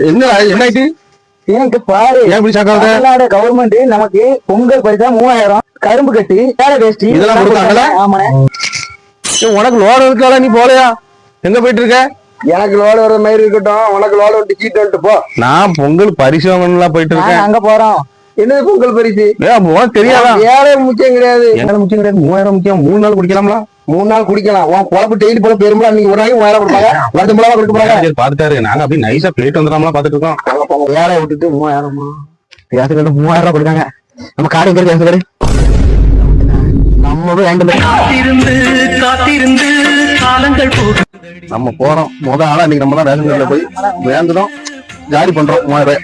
என்ன எனக்கு பாரு, தமிழ்நாடு கவர்மெண்ட் நமக்கு பொங்கல் பரிசா 3000 கரும்பு கட்டி வேலை வேஷ்டி இதெல்லாம் கொடுத்தாங்களா? ஆமாண்ணே. உனக்கு லோடு இருக்காளா? நீ போலையா? எங்க போயிட்டு இருக்க? எனக்கு லோடு வர மாதிரி இருக்கட்டும், உனக்கு லோடு விட்டு சீட்டு வந்துட்டு போ. நான் பொங்கல் பரிசு வாங்கலாம் போயிட்டு இருக்கேன். அங்க போறோம். என்னது பொங்கல் பரிசு? உனக்கு தெரியாதா? வேலை முக்கியம் கிடையாது. எங்களை முக்கியம் கிடையாது. 3000 முக்கியம். 3 நாள் குடிக்கலாம்ல? 3 நாள் குடிக்கலாம். உன் குழம்பு டெய்லி போல பெரும்பளா நீங்க ஒரு நாளைக்கு 3000 கொடுப்பாங்க, வருது மூலமா கொடுக்க போறாங்க. பாத்துட்டாரு. நாங்க அப்படியே நைஸா பிளேட் வந்துடாமலாம் பாத்துட்டு இருக்கோம். வேலை விட்டுட்டு 3000 3000 கொடுக்காங்க. நம்ம காடு பேர் பேசுறாரு. நம்ம காத்திருந்து காலங்கள் போகும். நம்ம போறோம். முத ஆளா இன்னைக்கு நம்ம தான் ரேஷன் கடையில போய் வேந்துடும் ஜாரி பண்றோம். 3000